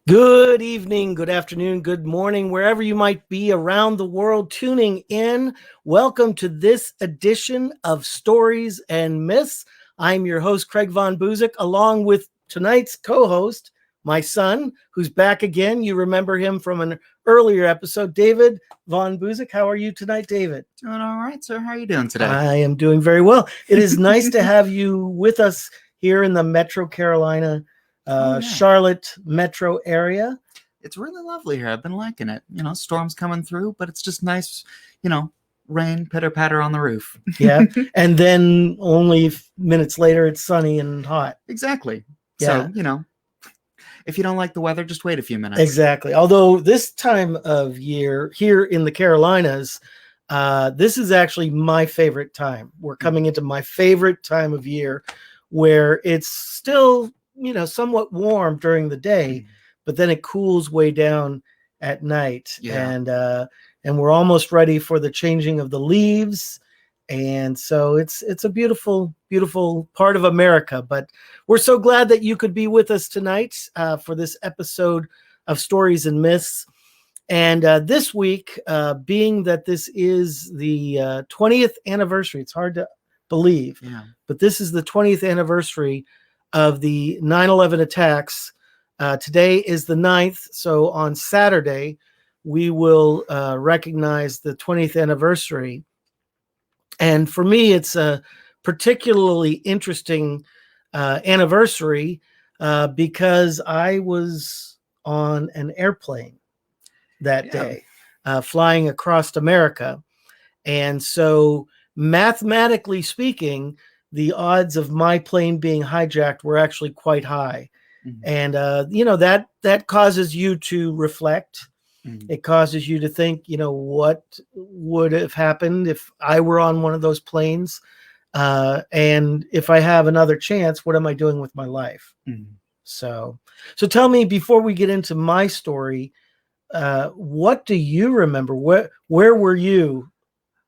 Good evening, good afternoon, good morning, wherever you might be around the world tuning in. Welcome to this edition of Stories and Myths. I'm your host, Craig Von Buzik, along with tonight's co-host, my son, who's back again. You remember him from an earlier episode, David Von Buzik. How are you tonight, David? Doing all right, sir. How are you doing today? I am doing very well. It is nice to have you with us here in the Metro Carolina Charlotte metro area. It's really lovely here. I've been liking it. Storms coming through, but it's just nice, rain, pitter patter on the roof. Yeah. And then only minutes later, it's sunny and hot. Exactly. Yeah. So, if you don't like the weather, just wait a few minutes. Exactly. Although this time of year here in the Carolinas, this is actually my favorite time. We're coming into my favorite time of year where it's still somewhat warm during the day, but then it cools way down at night. Yeah. And we're almost ready for the changing of the leaves. And so it's a beautiful, beautiful part of America. But we're so glad that you could be with us tonight for this episode of Stories and Myths. And this week, being that this is the 20th anniversary, it's hard to believe, but this is the 20th anniversary of the 9/11 attacks. Today is the 9th, so on Saturday we will recognize the 20th anniversary. And for me, it's a particularly interesting anniversary because I was on an airplane that day, flying across America. And so mathematically speaking, the odds of my plane being hijacked were actually quite high. And, that causes you to reflect. It causes you to think, what would have happened if I were on one of those planes? And if I have another chance, what am I doing with my life? So tell me, before we get into my story, what do you remember? Where were you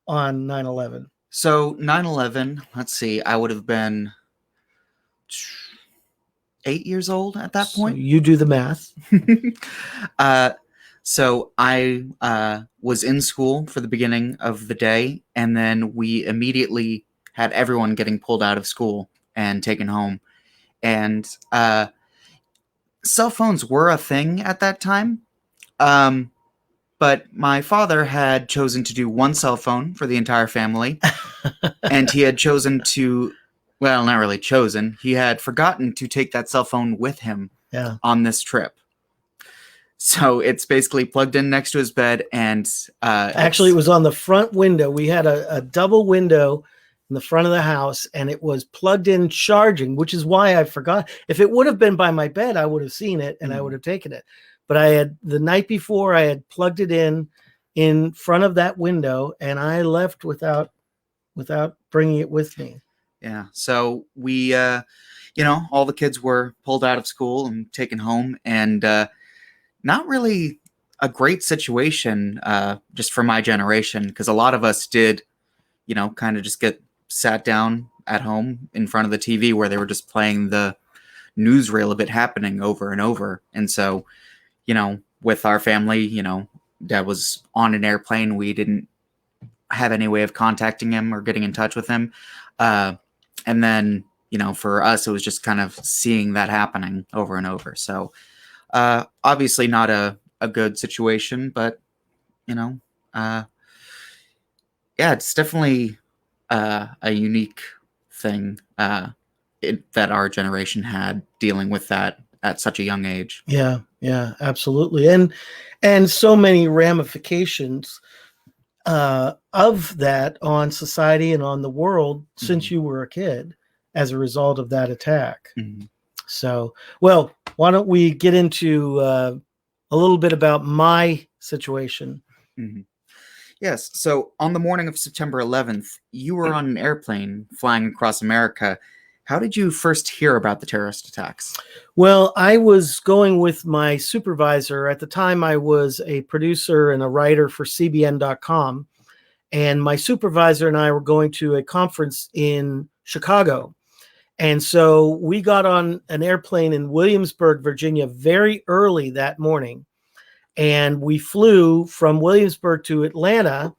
on 9/11? So 9/11, let's see, I would have been 8 years old at that point. So you do the math. So I was in school for the beginning of the day, and then we immediately had everyone getting pulled out of school and taken home. And cell phones were a thing at that time. But my father had chosen to do one cell phone for the entire family. And he had chosen to, well, not really chosen. He had forgotten to take that cell phone with him on this trip. So it's basically plugged in next to his bed. And actually, it was on the front window. We had a double window in the front of the house, and it was plugged in charging, which is why I forgot. If it would have been by my bed, I would have seen it and I would have taken it. But the night before, I had plugged it in front of that window, and I left without bringing it with me. Yeah. So we, all the kids were pulled out of school and taken home, and not really a great situation just for my generation, because a lot of us did, kind of just get sat down at home in front of the TV where they were just playing the newsreel of it happening over and over. And so, with our family, Dad was on an airplane. We didn't have any way of contacting him or getting in touch with him. And then, for us, it was just kind of seeing that happening over and over. So obviously not a good situation, but, it's definitely a unique thing that our generation had, dealing with that at such a young age. Yeah, absolutely. And so many ramifications of that on society and on the world since you were a kid as a result of that attack. So, well, why don't we get into a little bit about my situation? Yes. So on the morning of September 11th, you were on an airplane flying across America. How did you first hear about the terrorist attacks? Well, I was going with my supervisor. At the time, I was a producer and a writer for CBN.com. And my supervisor and I were going to a conference in Chicago. And so we got on an airplane in Williamsburg, Virginia, very early that morning. And we flew from Williamsburg to Atlanta,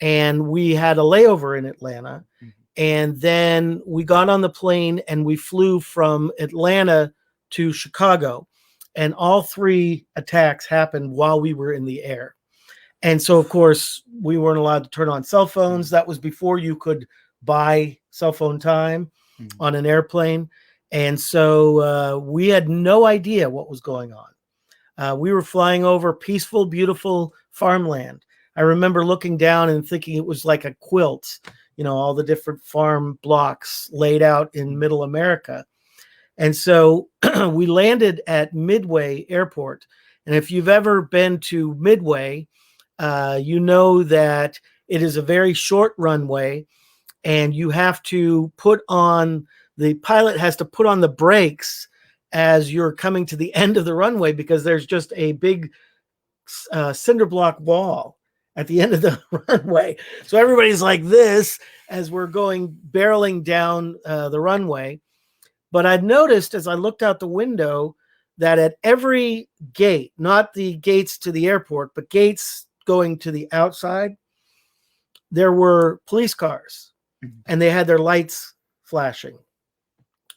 and we had a layover in Atlanta. Mhm. And then we got on the plane and we flew from Atlanta to Chicago. And all 3 attacks happened while we were in the air. And so, of course, we weren't allowed to turn on cell phones. That was before you could buy cell phone time on an airplane. And so we had no idea what was going on. We were flying over peaceful, beautiful farmland. I remember looking down and thinking it was like a quilt, all the different farm blocks laid out in middle America. And so we landed at Midway Airport. And if you've ever been to Midway, you know that it is a very short runway, and you have to the pilot has to put on the brakes as you're coming to the end of the runway, because there's just a big cinder block wall at the end of the runway. So everybody's like this as we're barreling down the runway. But I'd noticed as I looked out the window that at every gate, not the gates to the airport, but gates going to the outside, there were police cars, and they had their lights flashing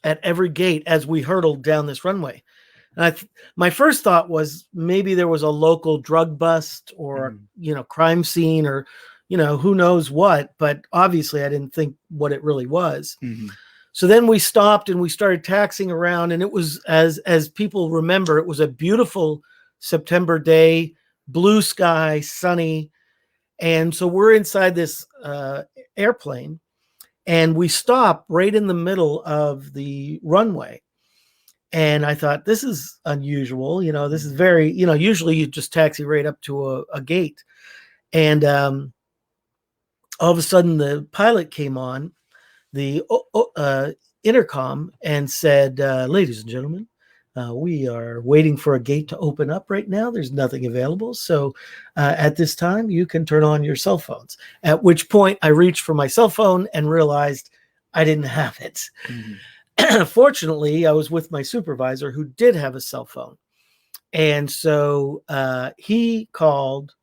at every gate as we hurtled down this runway. And my first thought was maybe there was a local drug bust or, crime scene or, who knows what, but obviously I didn't think what it really was. Mm-hmm. So then we stopped and we started taxiing around, and it was, as people remember, it was a beautiful September day, blue sky, sunny. And so we're inside this airplane, and we stop right in the middle of the runway. And I thought, this is unusual. This is very, usually you just taxi right up to a gate. And all of a sudden the pilot came on the intercom and said, ladies and gentlemen, we are waiting for a gate to open up right now. There's nothing available. So at this time, you can turn on your cell phones. At which point I reached for my cell phone and realized I didn't have it. Mm-hmm. Fortunately, I was with my supervisor who did have a cell phone. And so he called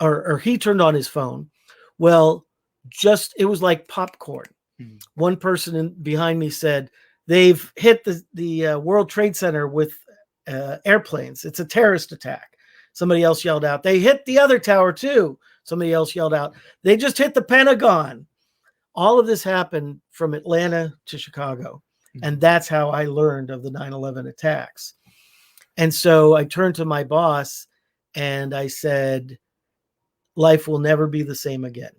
or he turned on his phone. Well, it was like popcorn. Mm-hmm. One person behind me said, they've hit the World Trade Center with airplanes. It's a terrorist attack. Somebody else yelled out, they hit the other tower too. Somebody else yelled out, they just hit the Pentagon. All of this happened from Atlanta to Chicago. And that's how I learned of the 9/11 attacks. And so I turned to my boss and I said, life will never be the same again.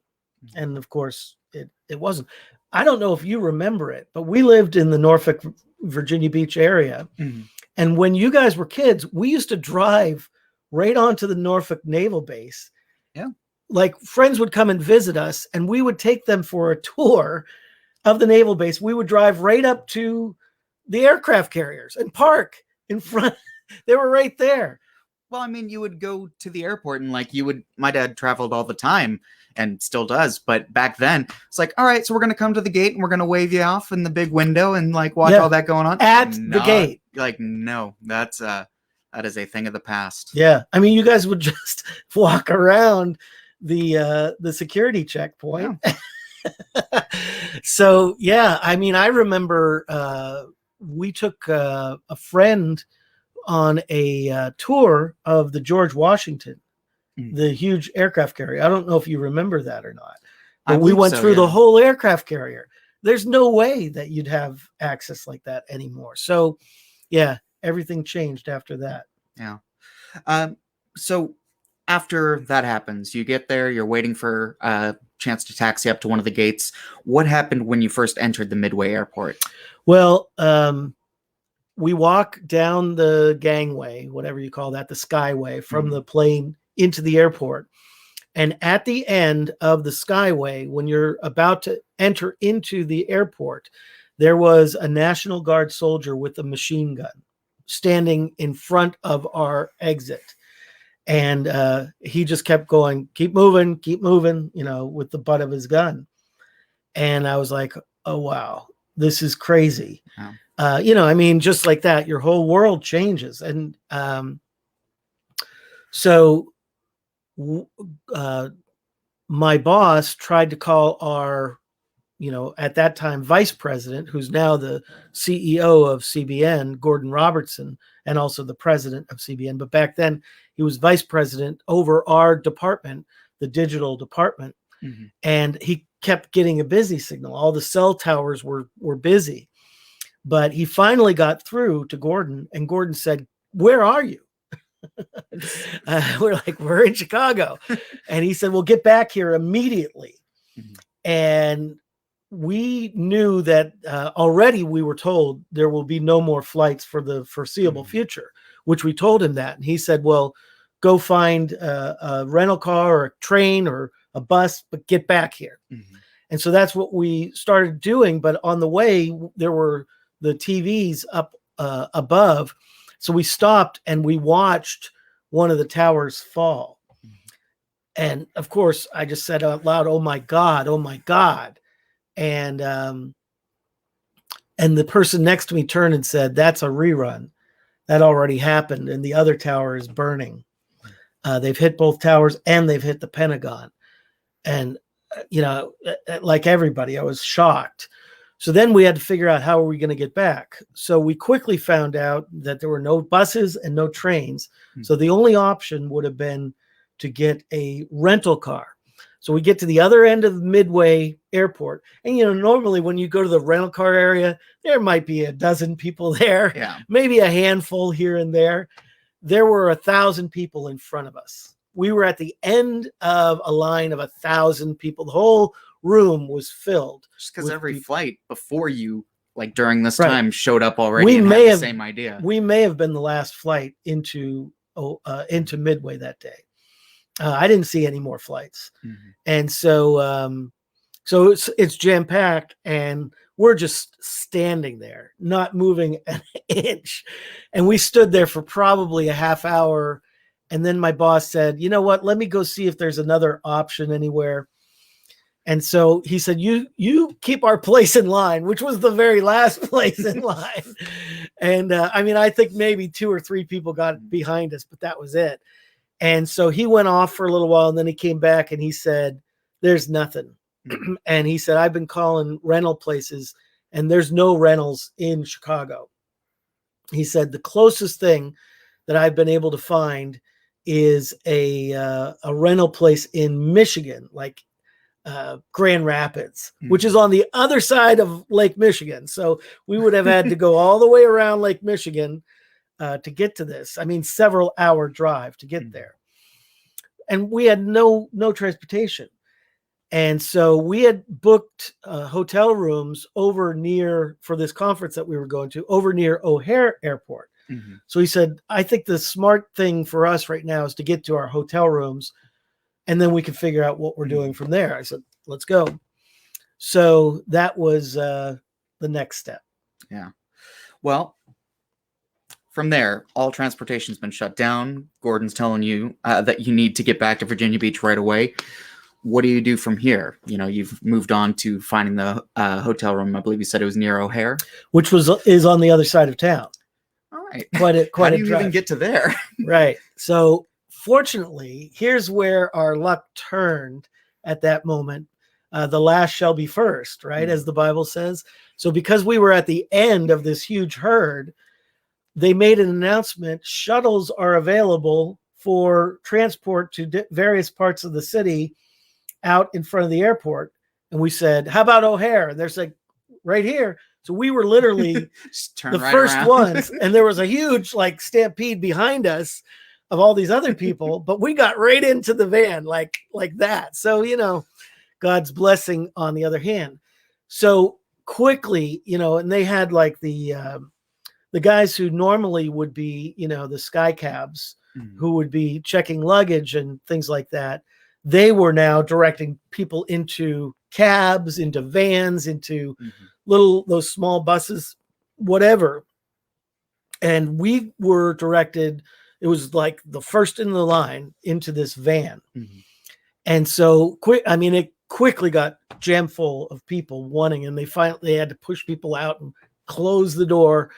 And of course, it wasn't. I don't know if you remember it, but we lived in the Norfolk, Virginia Beach area. Mm-hmm. And when you guys were kids, we used to drive right onto the Norfolk Naval Base. Yeah. Like friends would come and visit us, and we would take them for a tour of the naval base. We would drive right up to the aircraft carriers and park in front. They were right there. Well, I mean, you would go to the airport and my dad traveled all the time and still does. But back then it's like, all right, so we're going to come to the gate and we're going to wave you off in the big window and watch all that going on at the gate. No, that is a thing of the past. Yeah. I mean, you guys would just walk around the security checkpoint. Yeah. So, yeah, I mean, I remember we took a friend on a tour of the George Washington, the huge aircraft carrier. I don't know if you remember that or not. But we went through the whole aircraft carrier. There's no way that you'd have access like that anymore. So, yeah, everything changed after that. Yeah. So after that happens, you get there, you're waiting for chance to taxi up to one of the gates. What happened when you first entered the Midway Airport? Well, we walk down the gangway, whatever you call that, the skyway from the plane into the airport. And at the end of the skyway, when you're about to enter into the airport, there was a National Guard soldier with a machine gun standing in front of our exit. And he just kept going, keep moving, with the butt of his gun. And I was like, oh, wow, this is crazy. Wow. I mean, just like that, your whole world changes. And so my boss tried to call our, at that time, vice president, who's now the CEO of CBN, Gordon Robertson, and also the president of CBN. But back then, he was vice president over our department, the digital department. Mm-hmm. And he kept getting a busy signal. All the cell towers were busy. But he finally got through to Gordon, and Gordon said, "Where are you?" We're like, "We're in Chicago." And he said, "Well, get back here immediately." Mm-hmm. And we knew that already we were told there will be no more flights for the foreseeable mm-hmm. future, which we told him that. And he said, "Well, go find a rental car or a train or a bus, but get back here." Mm-hmm. And so that's what we started doing. But on the way, there were the TVs up above. So we stopped and we watched one of the towers fall. Mm-hmm. And of course, I just said out loud, "Oh my God, oh my God." And the person next to me turned and said, "That's a rerun. That already happened. And the other tower is burning. They've hit both towers and they've hit the Pentagon." And, like everybody, I was shocked. So then we had to figure out how are we going to get back. So we quickly found out that there were no buses and no trains. Mm-hmm. So the only option would have been to get a rental car. So we get to the other end of Midway Airport. And, normally when you go to the rental car area, there might be a dozen people there, maybe a handful here and there. There were 1,000 people in front of us. We were at the end of a line of 1,000 people. The whole room was filled. Just because every flight before you, like during this time, showed up already. We and may had have the same idea. We may have been the last flight into Midway that day. I didn't see any more flights, mm-hmm. and so it's jam packed, and we're just standing there, not moving an inch, and we stood there for probably a half hour. And then my boss said, "You know what? Let me go see if there's another option anywhere." And so he said, you keep our place in line, which was the very last place in line. And I think maybe 2 or 3 people got behind us, but that was it. And so he went off for a little while, and then he came back and he said, "There's nothing." And he said, "I've been calling rental places and there's no rentals in Chicago." He said, "The closest thing that I've been able to find is a rental place in Michigan, like Grand Rapids, which is on the other side of Lake Michigan. So we would have had to go all the way around Lake Michigan to get to this. Several hour drive to get there. And we had no transportation. And so we had booked hotel rooms for this conference that we were going to, over near O'Hare Airport. Mm-hmm. So he said, "I think the smart thing for us right now is to get to our hotel rooms, and then we can figure out what we're doing from there." I said, "Let's go." So that was the next step. Yeah. Well, from there, all transportation's been shut down. Gordon's telling you that you need to get back to Virginia Beach right away. What do you do from here? You've moved on to finding the hotel room. I believe you said it was near O'Hare, which is on the other side of town. All right. How do you even get to there? Right. So fortunately, here's where our luck turned at that moment. The last shall be first, right? Mm-hmm. As the Bible says. So because we were at the end of this huge herd, they made an announcement. Shuttles are available for transport to various parts of the city out in front of the airport. And we said, "How about O'Hare?" And they're like, "Right here." So we were literally the first ones. And there was a huge stampede behind us of all these other people, but we got right into the van like that. So, God's blessing on the other hand. So quickly, and they had the guys who normally would be, the sky cabs, mm-hmm. who would be checking luggage and things like that. They were now directing people into cabs, into vans, into mm-hmm. those small buses, whatever. And we were directed, it was like the first in the line into this van. Mm-hmm. And so quick, quickly got jam full of people wanting, and they had to push people out and close the door.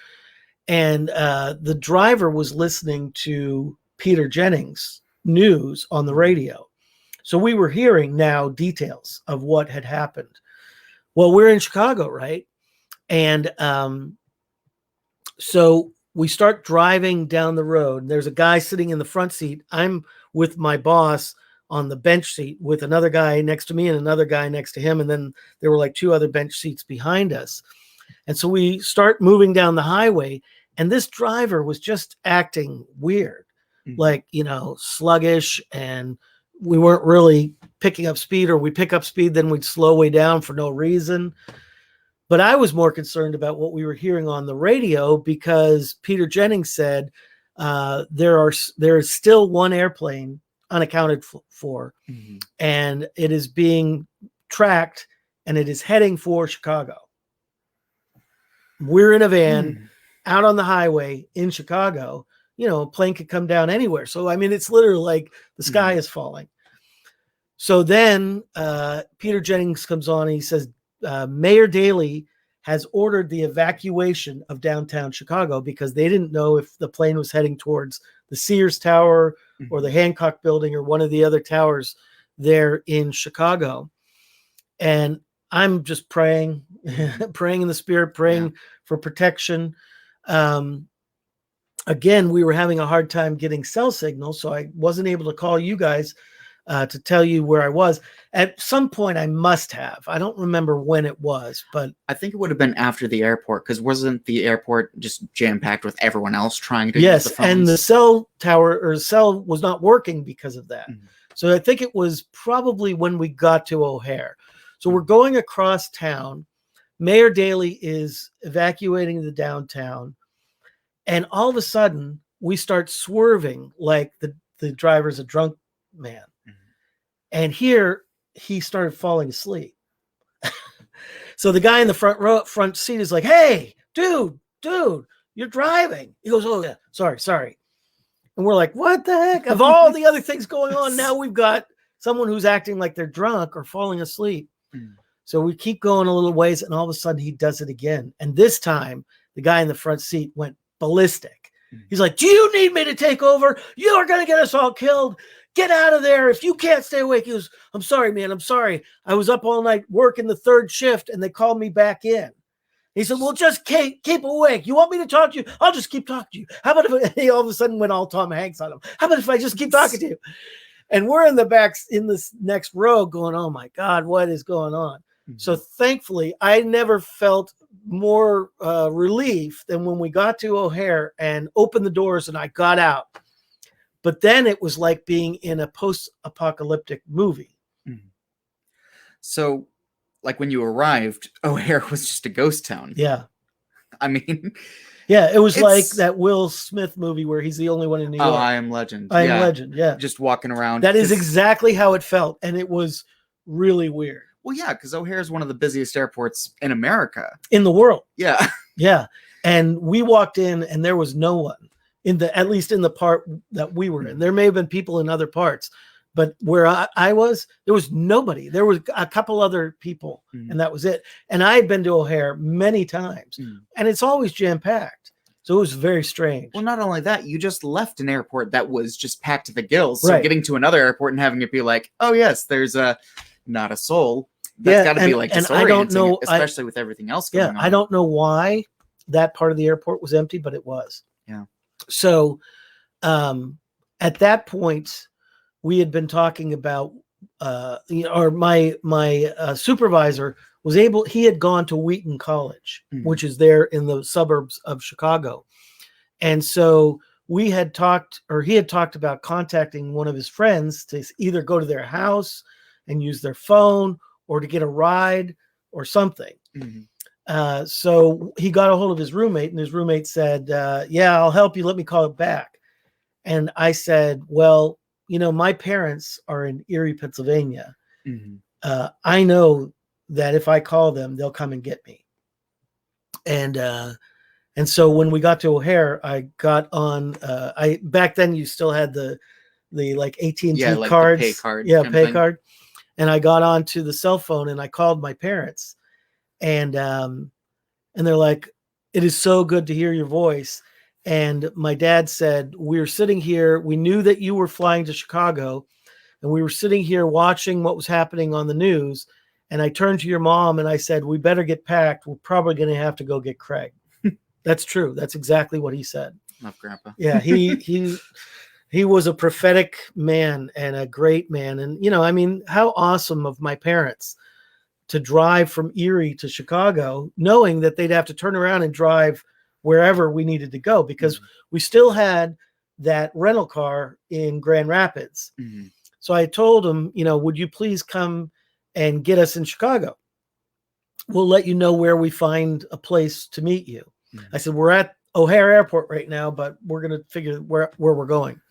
And the driver was listening to Peter Jennings news on the radio. So we were hearing now details of what had happened. Well, we're in Chicago, right? And so we start driving down the road. There's a guy sitting in the front seat. I'm with my boss on the bench seat with another guy next to me and another guy next to him. And then there were like 2 other bench seats behind us. And so we start moving down the highway, and this driver was just acting weird, like, sluggish, and we weren't really picking up speed, or we pick up speed, then we'd slow way down for no reason. But I was more concerned about what we were hearing on the radio, because Peter Jennings said there is still one airplane unaccounted for, and it is being tracked, and it is heading for Chicago. We're in a van out on the highway in Chicago. A plane could come down anywhere. So, I mean, it's literally like the sky is falling. So then Peter Jennings comes on and he says, Mayor Daley has ordered the evacuation of downtown Chicago because they didn't know if the plane was heading towards the Sears Tower or the Hancock Building or one of the other towers there in Chicago. And I'm just praying, praying in the spirit, praying for protection. Again, we were having a hard time getting cell signal, so I wasn't able to call you guys to tell you where I was. At some point, I must have. I don't remember when it was, but I think it would have been after the airport, because wasn't the airport just jam-packed with everyone else trying to use the phones? And the cell tower or cell was not working because of that. So I think it was probably when we got to O'Hare. So we're going across town. Mayor Daley is evacuating the downtown. And all of a sudden, we start swerving like the driver's a drunk man. And here, he started falling asleep. So the guy in the front seat is like, hey, dude, you're driving. He goes, oh, yeah, sorry. And we're like, what the heck? Of all the other things going on, now we've got someone who's acting like they're drunk or falling asleep. So we keep going a little ways, and all of a sudden he does it again. And this time, the guy in the front seat went ballistic. He's like, do you need me to take over? You are going to get us all killed. Get out of there. If you can't stay awake. He goes, I'm sorry, man. I'm sorry. I was up all night working the 3rd shift, and they called me back in. He said, well, just keep awake. You want me to talk to you? I'll just keep talking to you. How about if he all of a sudden went all Tom Hanks on him? How about if I just keep talking to you? And we're in the back in this next row going, oh my God, what is going on? So thankfully, I never felt more relief than when we got to O'Hare and opened the doors and I got out. But then it was like being in a post-apocalyptic movie. So, like when you arrived, O'Hare was just a ghost town. Yeah. I mean... Yeah, it was like that Will Smith movie where he's the only one in New York. Oh, I Am Legend. I Am Legend, yeah. Just walking around. That is exactly how it felt, and it was really weird. Well, yeah, because O'Hare is one of the busiest airports in America. In the world. Yeah. Yeah. And we walked in, and there was no one, at least in the part that we were in. There may have been people in other parts, but where I was, there was nobody. There was a couple other people, and that was it. And I had been to O'Hare many times, and it's always jam-packed. So it was very strange. Well, not only that, you just left an airport that was just packed to the gills. So getting to another airport and having it be like, oh, yes, there's not a soul. That's got to be like disorienting, I don't know, especially with everything else going on. I don't know why that part of the airport was empty, but it was. Yeah. So at that point, we had been talking about, or my supervisor was he had gone to Wheaton College, which is there in the suburbs of Chicago. And so he had talked about contacting one of his friends to either go to their house and use their phone or to get a ride or something. So he got a hold of his roommate, and his roommate said, yeah, I'll help you. Let me call it back. And I said, well, my parents are in Erie, Pennsylvania. I know that if I call them, they'll come and get me. And so when we got to O'Hare, I got on, back then you still had the like AT&T like cards. the pay card. Yeah, pay card. And I got onto the cell phone and I called my parents, and they're like, "It is so good to hear your voice." And my dad said, "We're sitting here. We knew that you were flying to Chicago, and we were sitting here watching what was happening on the news. And I turned to your mom and I said, we better get packed. We're probably going to have to go get Craig." That's true. That's exactly what he said. Love Grandpa. Yeah, he was a prophetic man and a great man. And, you know, I mean, how awesome of my parents to drive from Erie to Chicago, knowing that they'd have to turn around and drive wherever we needed to go, because we still had that rental car in Grand Rapids. Mm-hmm. So I told him, you know, would you please come and get us in Chicago? We'll let you know where we find a place to meet you. I said, we're at O'Hare Airport right now, but we're going to figure where we're going.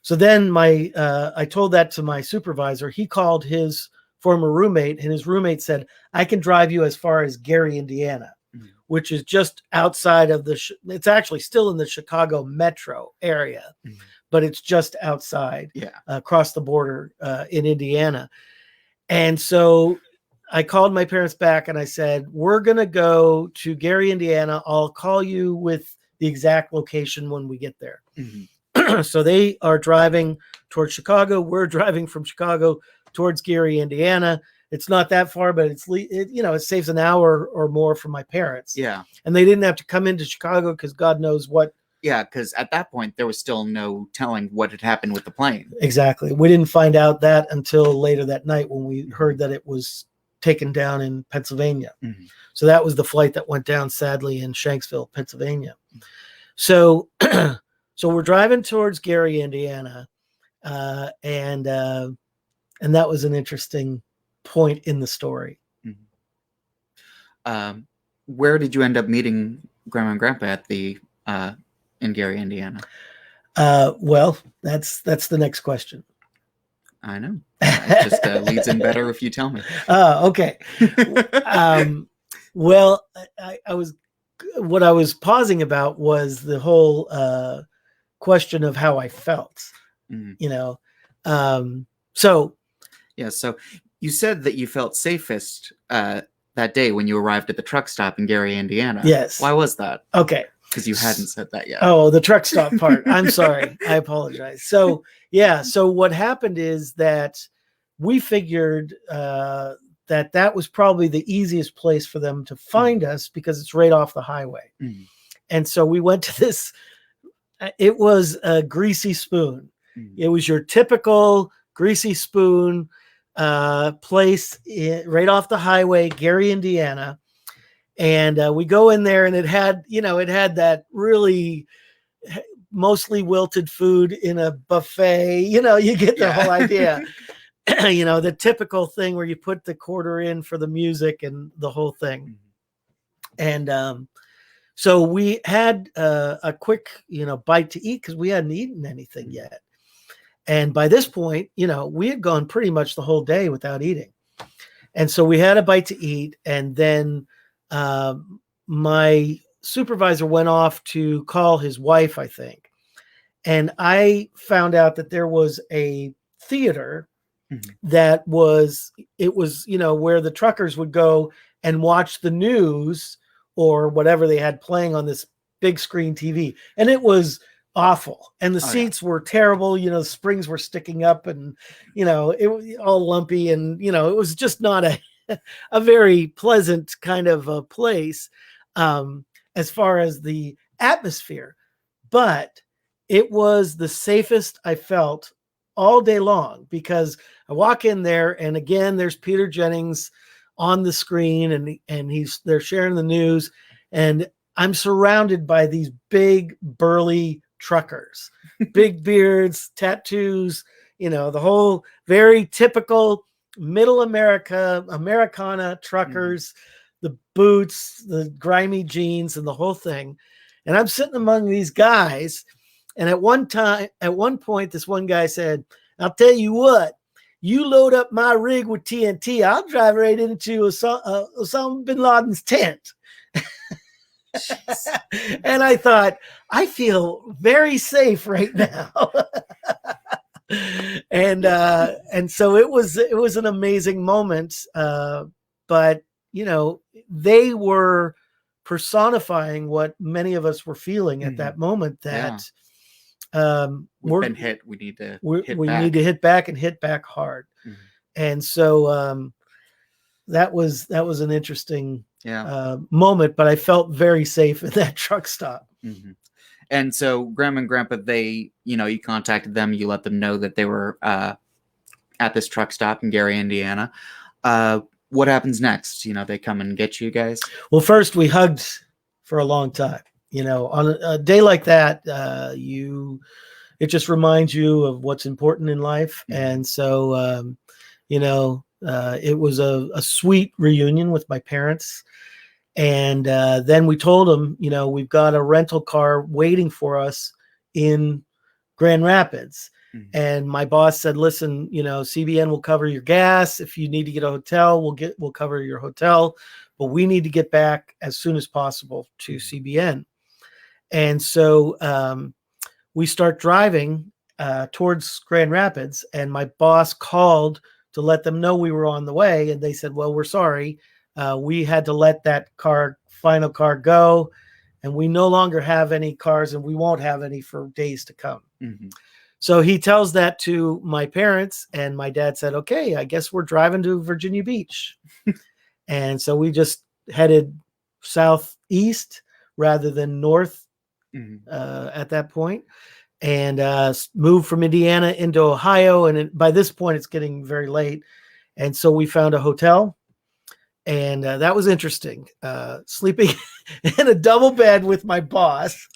So then I told that to my supervisor. He called his former roommate, and his roommate said, I can drive you as far as Gary, Indiana, which is just outside of it's actually still in the Chicago metro area, but it's just outside, across the border in Indiana. And so I called my parents back and I said, we're going to go to Gary, Indiana. I'll call you with the exact location when we get there. So they are driving towards Chicago. We're driving from Chicago towards Gary, Indiana. It's not that far, but it saves an hour or more for my parents. Yeah. And they didn't have to come into Chicago because God knows what. Yeah, because at that point, there was still no telling what had happened with the plane. Exactly. We didn't find out that until later that night when we heard that it was taken down in Pennsylvania. So that was the flight that went down, sadly, in Shanksville, Pennsylvania. So we're driving towards Gary, Indiana, and that was an interesting point in the story. Where did you end up meeting Grandma and Grandpa at in Gary, Indiana? Well, that's the next question. I know. It just leads in better if you tell me. Okay. Well, what I was pausing about was the whole question of how I felt, you know? So you said that you felt safest that day when you arrived at the truck stop in Gary, Indiana. Yes. Why was that? Okay. Because you hadn't said that yet. Oh, the truck stop part. I'm sorry. I apologize. So what happened is that we figured that was probably the easiest place for them to find us because it's right off the highway. And so we went to this, it was a Greasy Spoon. It was your typical Greasy Spoon place right off the highway, Gary, Indiana. And we go in there and it had that really mostly wilted food in a buffet. You know, you get the whole idea. You know, the typical thing where you put the quarter in for the music and the whole thing. And so we had a quick, bite to eat because we hadn't eaten anything yet. And by this point, we had gone pretty much the whole day without eating. And so we had a bite to eat. And then my supervisor went off to call his wife, I think. And I found out that there was a theater that was where the truckers would go and watch the news or whatever they had playing on this big screen TV. And it was awful. And the seats were terrible. The springs were sticking up and, it was all lumpy. And, it was just not a very pleasant kind of a place as far as the atmosphere. But it was the safest I felt all day long because I walk in there and again, there's Peter Jennings on the screen and they're sharing the news and I'm surrounded by these big burly truckers, big beards, tattoos, the whole very typical middle Americana truckers, the boots, the grimy jeans and the whole thing. And I'm sitting among these guys. And at one point, this one guy said, I'll tell you what, you load up my rig with TNT, I'll drive right into Osama bin Laden's tent. And I thought, I feel very safe right now. And so it was an amazing moment. But they were personifying what many of us were feeling at that moment. That we've been hit. We need to need to hit back and hit back hard. And so that was an interesting moment. But I felt very safe at that truck stop. And so Grandma and Grandpa, they, you contacted them, you let them know that they were at this truck stop in Gary, Indiana. What happens next? They come and get you guys? Well, first we hugged for a long time. On a day like that, it just reminds you of what's important in life. And so, it was a sweet reunion with my parents. And then we told them, we've got a rental car waiting for us in Grand Rapids. And my boss said, listen, CBN will cover your gas. If you need to get a hotel, we'll cover your hotel, but we need to get back as soon as possible to CBN. And so we start driving towards Grand Rapids, and my boss called to let them know we were on the way. And they said, well, we're sorry. We had to let that final car go, and we no longer have any cars, and we won't have any for days to come. So he tells that to my parents, and my dad said, okay, I guess we're driving to Virginia Beach. And so we just headed southeast rather than north at that point, and moved from Indiana into Ohio. And by this point, it's getting very late. And so we found a hotel. And that was interesting, sleeping in a double bed with my boss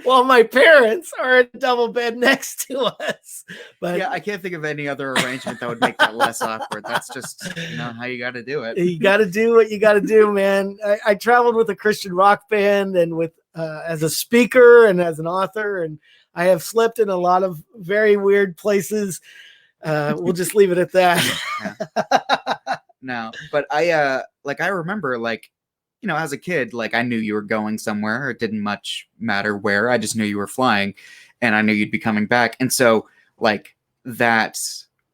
while my parents are in a double bed next to us. But yeah, I can't think of any other arrangement that would make that less awkward. That's just how you got to do it. You got to do what you got to do, man. I traveled with a Christian rock band and with as a speaker and as an author, and I have slept in a lot of very weird places. We'll just leave it at that. No, but I remember, as a kid, I knew you were going somewhere. It didn't much matter where. I just knew you were flying, and I knew you'd be coming back. And so, that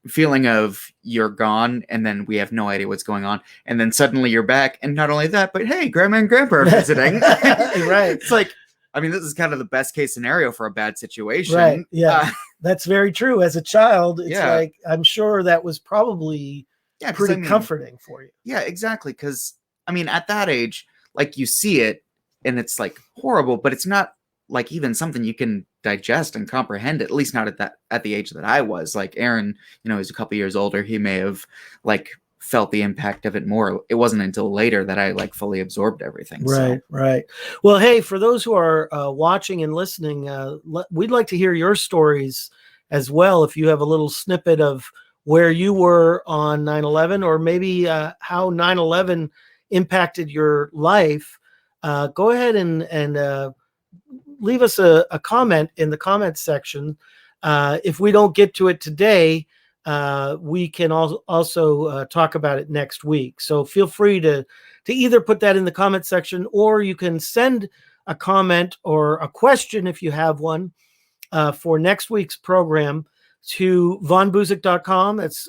feeling of you're gone, and then we have no idea what's going on, and then suddenly you're back, and not only that, but hey, Grandma and Grandpa are visiting. Right. It's this is kind of the best case scenario for a bad situation. Right. Yeah, that's very true. As a child, it's I'm sure that was probably pretty comforting for you. Yeah, exactly. Because at that age, you see it and it's horrible, but it's not even something you can digest and comprehend, at least not at the age that I was. Aaron, he's a couple years older. He may have felt the impact of it more. It wasn't until later that I fully absorbed everything. Right. Right. Well, hey, for those who are watching and listening, we'd like to hear your stories as well. If you have a little snippet of where you were on 9/11, or maybe how 9/11 impacted your life, go ahead and leave us a comment in the comments section. If we don't get to it today, we can also talk about it next week. So feel free to either put that in the comment section, or you can send a comment or a question if you have one for next week's program to vonbuzik.com. That's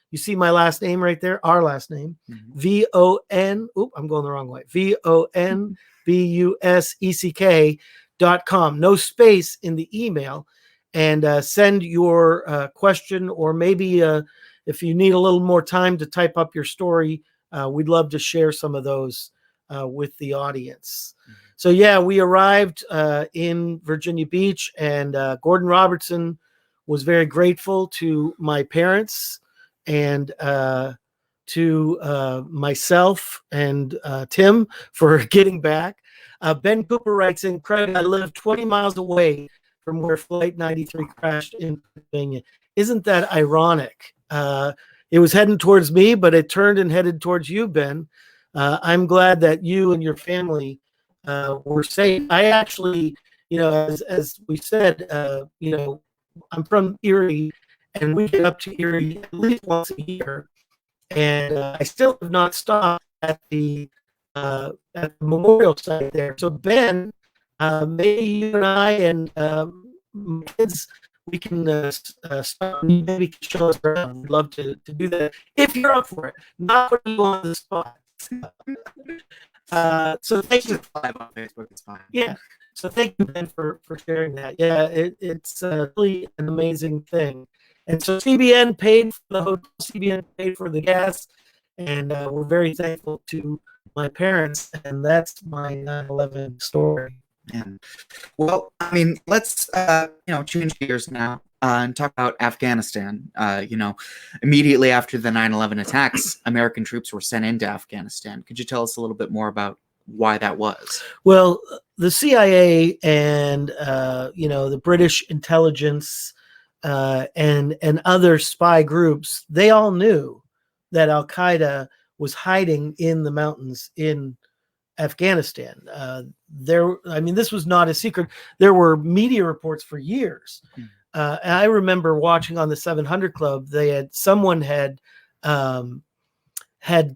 you see my last name right there, our last name, VON. I'm going the wrong way. VONBUSECK.com. No space in the email, and send your question, or maybe if you need a little more time to type up your story, we'd love to share some of those with the audience. So yeah, we arrived in Virginia Beach, and Gordon Robertson was very grateful to my parents and to myself and Tim for getting back. Ben Cooper writes in, Craig, I live 20 miles away from where Flight 93 crashed in Pennsylvania. Isn't that ironic? It was heading towards me, but it turned and headed towards you, Ben. I'm glad that you and your family were safe. I actually, as we said, I'm from Erie, and we get up to Erie at least once a year, and I still have not stopped at the memorial site there. So Ben, maybe you and I and my kids we can maybe show us around. We'd love to do that if you're up for it. Not putting you on the spot. So thank you. Live on Facebook, it's fine. Yeah. So thank you, Ben, for sharing that. Yeah, it's really an amazing thing. And so CBN paid for the hotel, CBN paid for the gas, and we're very thankful to my parents. And that's my 9/11 story. Yeah. Well, I mean, let's change gears now and talk about Afghanistan. Immediately after the 9/11 attacks, American troops were sent into Afghanistan. Could you tell us a little bit more about why that was? Well, the CIA and the British intelligence and other spy groups, they all knew that Al Qaeda was hiding in the mountains in Afghanistan. This was not a secret. There were media reports for years. And I remember watching on the 700 Club. Someone had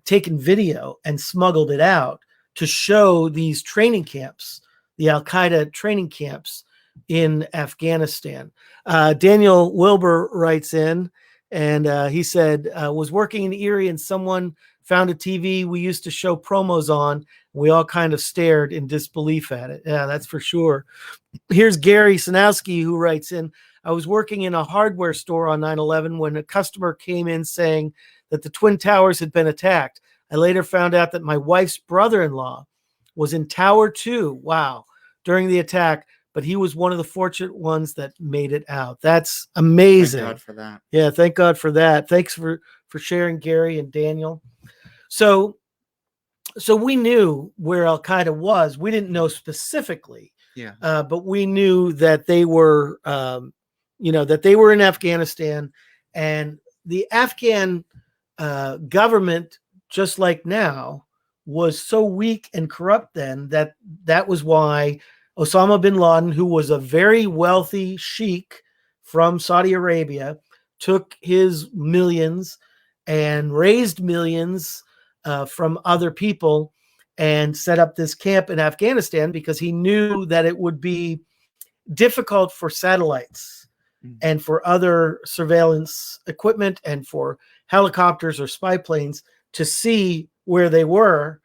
taken video and smuggled it out to show these training camps, the Al Qaeda training camps in Afghanistan. Daniel Wilbur writes in, and he said, was working in Erie and someone found a TV we used to show promos on. We all kind of stared in disbelief at it. Yeah, that's for sure. Here's Gary Sanowski, who writes in, I was working in a hardware store on 9/11 when a customer came in saying that the Twin Towers had been attacked. I later found out that my wife's brother-in-law was in Tower 2, wow, during the attack, but he was one of the fortunate ones that made it out. That's amazing. Thank God for that. Yeah, thank God for that. Thanks for sharing, Gary and Daniel. So we knew where Al Qaeda was. We didn't know specifically, but we knew that they were, that they were in Afghanistan, and the Afghan government, just like now, was so weak and corrupt then that was why Osama bin Laden, who was a very wealthy sheikh from Saudi Arabia, took his millions and raised millions from other people and set up this camp in Afghanistan because he knew that it would be difficult for satellites and for other surveillance equipment and for helicopters or spy planes to see where they were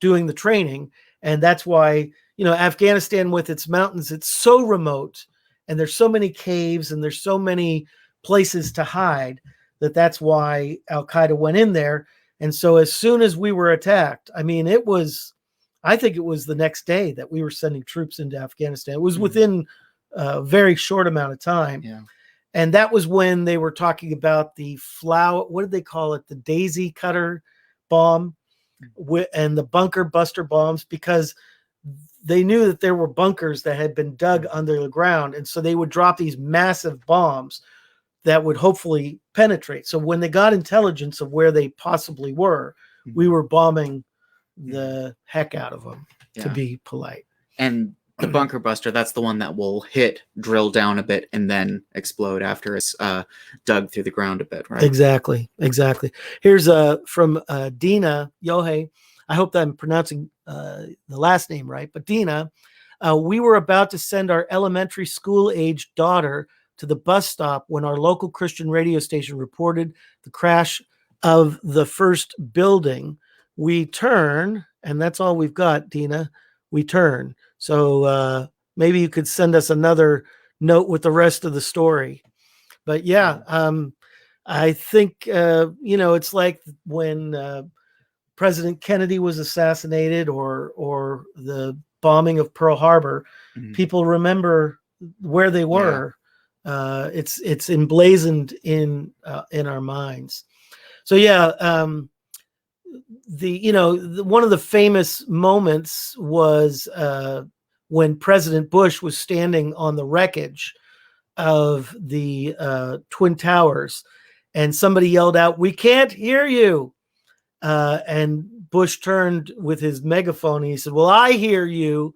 doing the training. And that's why, Afghanistan with its mountains, it's so remote and there's so many caves and there's so many places to hide that's why Al Qaeda went in there. And so as soon as we were attacked, I think it was the next day that we were sending troops into Afghanistan. It was within a very short amount of time. Yeah. And that was when they were talking about the what did they call it? The daisy cutter bomb and the bunker buster bombs, because they knew that there were bunkers that had been dug under the ground. And so they would drop these massive bombs that would hopefully penetrate. So when they got intelligence of where they possibly were, we were bombing the heck out of them, to be polite. And the bunker buster, that's the one that will drill down a bit, and then explode after it's dug through the ground a bit, right? Exactly. Here's from Dina Yohei. I hope that I'm pronouncing the last name right, but Dina, we were about to send our elementary school-aged daughter to the bus stop when our local Christian radio station reported the crash of the first building. We turn, and that's all we've got, Dina. We turn. So maybe you could send us another note with the rest of the story. But I think, it's like when President Kennedy was assassinated or the bombing of Pearl Harbor, people remember where they were. It's emblazoned in our minds. So one of the famous moments was when President Bush was standing on the wreckage of the Twin Towers, and somebody yelled out, "We can't hear you!" And Bush turned with his megaphone and he said, "Well, I hear you,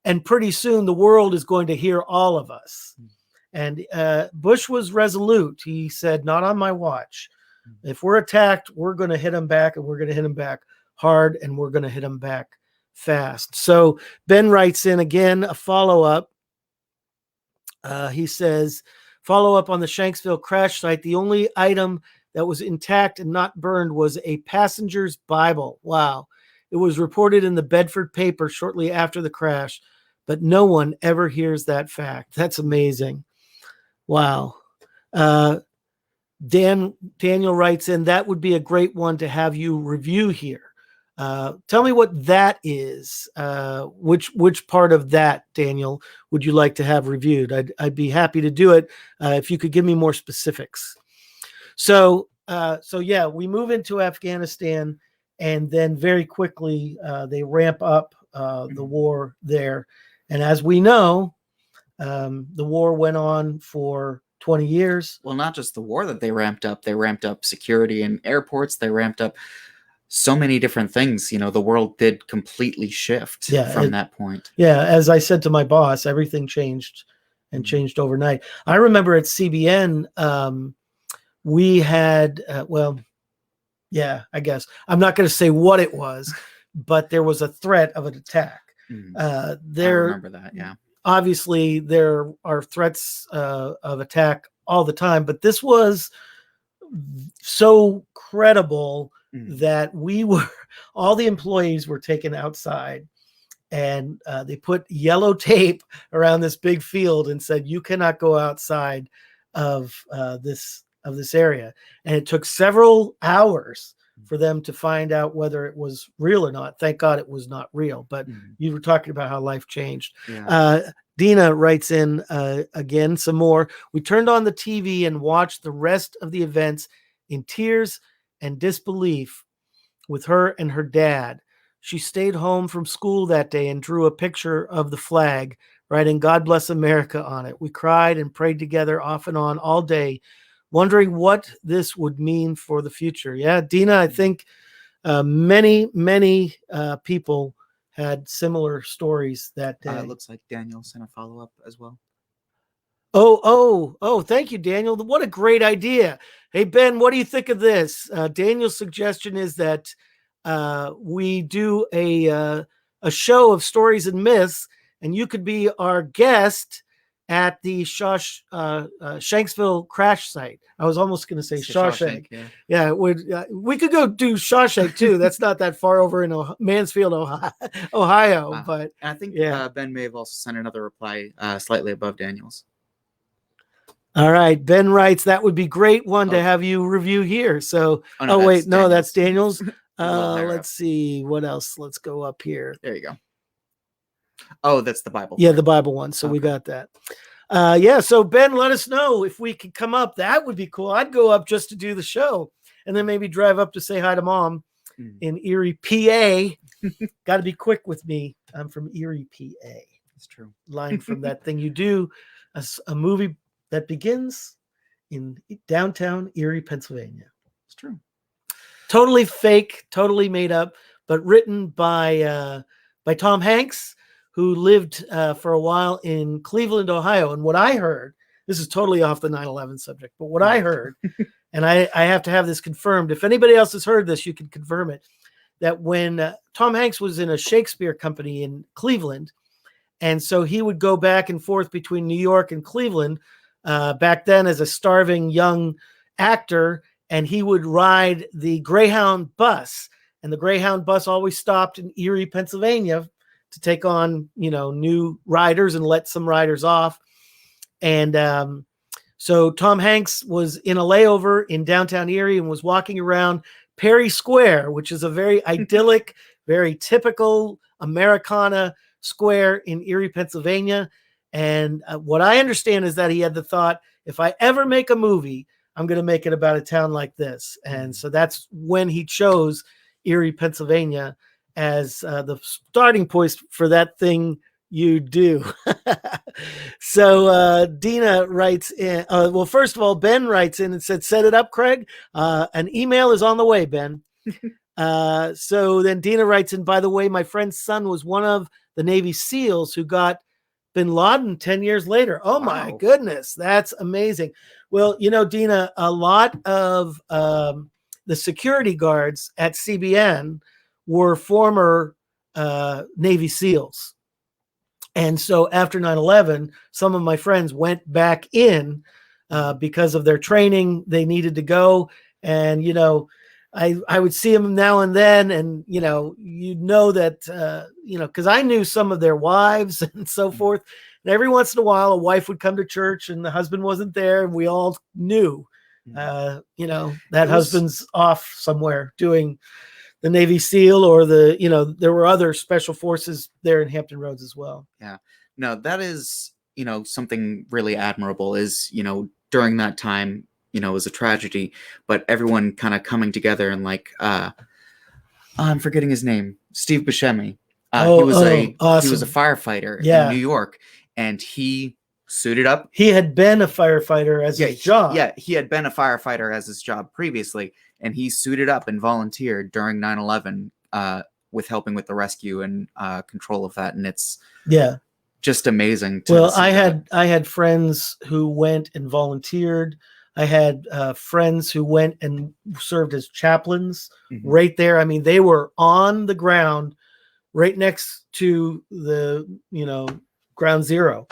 and pretty soon the world is going to hear all of us." And Bush was resolute. He said, "Not on my watch. If we're attacked, we're going to hit them back, and we're going to hit them back hard, and we're going to hit them back fast." So Ben writes in again, a follow-up. He says, Follow up on the Shanksville crash site. The only item that was intact and not burned was a passenger's Bible. Wow. It was reported in the Bedford paper shortly after the crash, but no one ever hears that fact. That's amazing. Wow. Daniel writes in, that would be a great one to have you review here. Tell me what that is. Which part of that, Daniel, would you like to have reviewed? I'd be happy to do it if you could give me more specifics. So yeah, we move into Afghanistan, and then very quickly they ramp up the war there. And as we know, the war went on for 20 years. Well, not just the war that they ramped up security in airports, they ramped up so many different things. You know, the world did completely shift from that point. Yeah, as I said to my boss, everything changed and changed overnight. I remember at CBN, we had, I guess I'm not going to say what it was, but there was a threat of an attack. I remember that, yeah. Obviously, there are threats of attack all the time, but this was so credible that all the employees were taken outside, and they put yellow tape around this big field and said, you cannot go outside of this area. And it took several hours for them to find out whether it was real or not. Thank God it was not real, but you were talking about how life changed. Yeah. Dina writes in again some more. We turned on the TV and watched the rest of the events in tears and disbelief with her and her dad. She stayed home from school that day and drew a picture of the flag, writing "God Bless America" on it. We cried and prayed together off and on all day, wondering what this would mean for the future. Yeah, Dina, I think many people had similar stories that day. It looks like Daniel sent a follow-up as well. Oh, thank you, Daniel. What a great idea. Hey, Ben, what do you think of this? Daniel's suggestion is that we do a show of stories and myths, and you could be our guest at the Shanksville crash site. I was almost going to say Shawshank. Yeah, we could go do Shawshank too. That's not that far over in Mansfield, Ohio. But I think Ben may have also sent another reply slightly above Daniel's. All right, Ben writes, that would be great one to have you review here. So, that's Daniel's. Let's see what else. Let's go up here. There you go. Oh, that's the Bible. Yeah, the Bible one. So we got that. So Ben, let us know if we could come up. That would be cool. I'd go up just to do the show, and then maybe drive up to say hi to Mom in Erie, PA. Got to be quick with me. I'm from Erie, PA. That's true. Line from that thing you do, a movie that begins in downtown Erie, Pennsylvania. It's true. Totally fake, totally made up, but written by Tom Hanks, who lived for a while in Cleveland, Ohio. And what I heard, this is totally off the 9/11 subject, but what I heard, and I have to have this confirmed. If anybody else has heard this, you can confirm it, that when Tom Hanks was in a Shakespeare company in Cleveland, and so he would go back and forth between New York and Cleveland back then as a starving young actor, and he would ride the Greyhound bus. And the Greyhound bus always stopped in Erie, Pennsylvania to take on, new riders and let some riders off. And so Tom Hanks was in a layover in downtown Erie and was walking around Perry Square, which is a very idyllic, very typical Americana square in Erie, Pennsylvania. And what I understand is that he had the thought, if I ever make a movie, I'm going to make it about a town like this. And so that's when he chose Erie, Pennsylvania as the starting point for that thing you do. So Dina writes in, first of all, Ben writes in and said, set it up, Craig. An email is on the way, Ben. So then Dina writes in, by the way, my friend's son was one of the Navy SEALs who got Bin Laden 10 years later. Oh, my goodness. That's amazing. Well, Dina, a lot of the security guards at CBN were former Navy SEALs. And so after 9/11, some of my friends went back in because of their training. They needed to go, and I would see them now and then, and that because I knew some of their wives and so forth. And every once in a while, a wife would come to church, and the husband wasn't there, and we all knew, that husband's off somewhere doing the Navy SEAL or there were other special forces there in Hampton Roads as well. Yeah, no, that is something really admirable. Is during that time, it was a tragedy, but everyone kind of coming together and I'm forgetting his name, Steve Buscemi. He was a firefighter in New York, and he suited up. He had been a firefighter as his job. He had been a firefighter as his job previously, and he suited up and volunteered during 9/11 with helping with the rescue and control of that. And it's just amazing. I had friends who went and volunteered. I had friends who went and served as chaplains right there. I mean, they were on the ground right next to the, ground zero.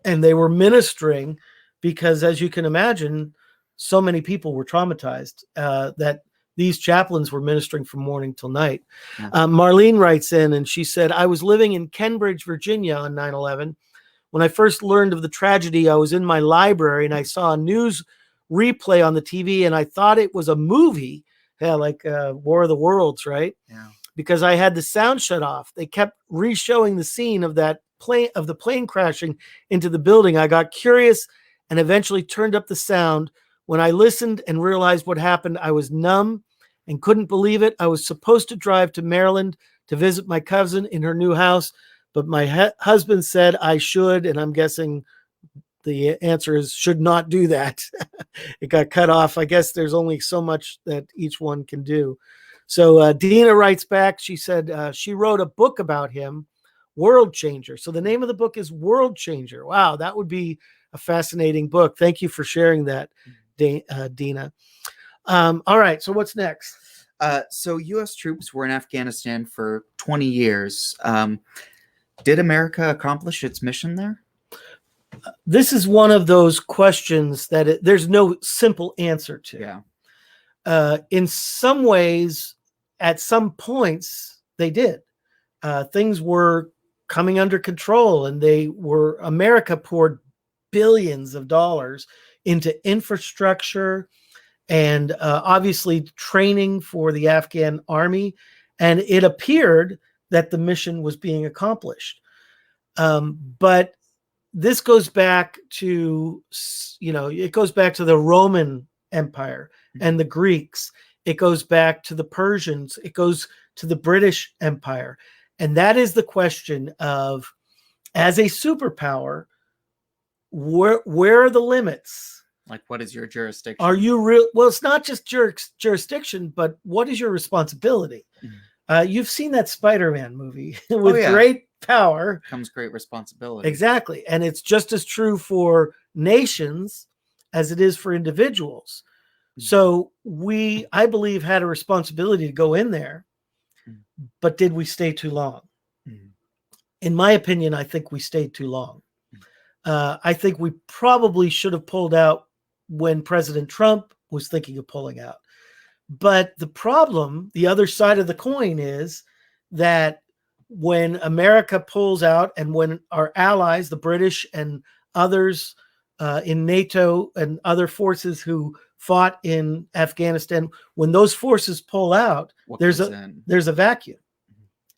And they were ministering because, as you can imagine, so many people were traumatized that these chaplains were ministering from morning till night. Yeah. Marlene writes in and she said, I was living in Kenbridge, Virginia on 9/11. When I first learned of the tragedy, I was in my library and I saw a news replay on the TV and I thought it was a movie, like War of the Worlds, right? Yeah. Because I had the sound shut off. They kept re-showing the scene of the plane crashing into the building. I got curious and eventually turned up the sound. When I listened and realized what happened, I was numb and couldn't believe it. I was supposed to drive to Maryland to visit my cousin in her new house, but my husband said I should, and I'm guessing the answer is should not do that. It got cut off. I guess there's only so much that each one can do. So Dina writes back. She said she wrote a book about him, World Changer. So the name of the book is World Changer. Wow, that would be a fascinating book. Thank you for sharing that, Dina. All right, so what's next? So U.S. troops were in Afghanistan for 20 years. Did America accomplish its mission there? This is one of those questions that there's no simple answer to. Yeah. In some ways, at some points, they did. Things were coming under control, and America poured billions of dollars into infrastructure and obviously training for the Afghan army. And it appeared that the mission was being accomplished. But this goes back to, it goes back to the Roman Empire and the Greeks. It goes back to the Persians. It goes to the British Empire. And that is the question of, as a superpower, where are the limits? Like, what is your jurisdiction? Are you real? Well, it's not just jurisdiction, but what is your responsibility? You've seen that Spider-Man movie. With great power comes great responsibility. Exactly. And it's just as true for nations as it is for individuals. So I believe, had a responsibility to go in there, but did we stay too long? In my opinion, I think we stayed too long. I think we probably should have pulled out when President Trump was thinking of pulling out. But the problem, the other side of the coin, is that when America pulls out and when our allies, the British and others in NATO and other forces who fought in Afghanistan, when those forces pull out, there's a vacuum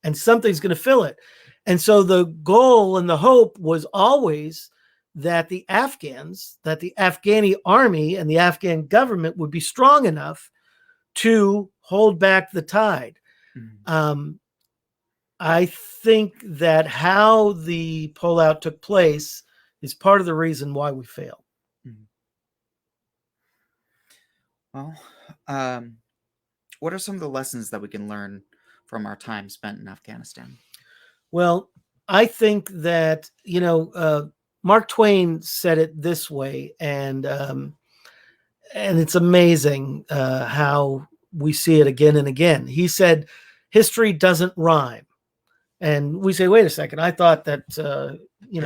and something's going to fill it. And so the goal and the hope was always that the Afghani army and the Afghan government would be strong enough to hold back the tide. I think that how the pullout took place is part of the reason why we failed. Well, what are some of the lessons that we can learn from our time spent in Afghanistan? Well, I think that, Mark Twain said it this way, and it's amazing how we see it again and again. He said, history doesn't rhyme. And we say, wait a second, I thought that,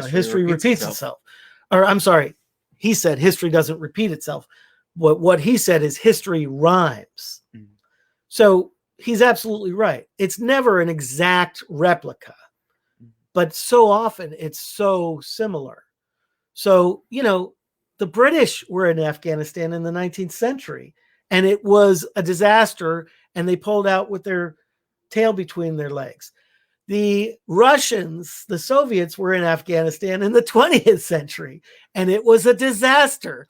history repeats itself. Or I'm sorry, he said history doesn't repeat itself. What he said is history rhymes. Mhm. So he's absolutely right. It's never an exact replica, but so often it's so similar. So, the British were in Afghanistan in the 19th century, and it was a disaster, and they pulled out with their tail between their legs. The Russians, the Soviets, were in Afghanistan in the 20th century, and it was a disaster,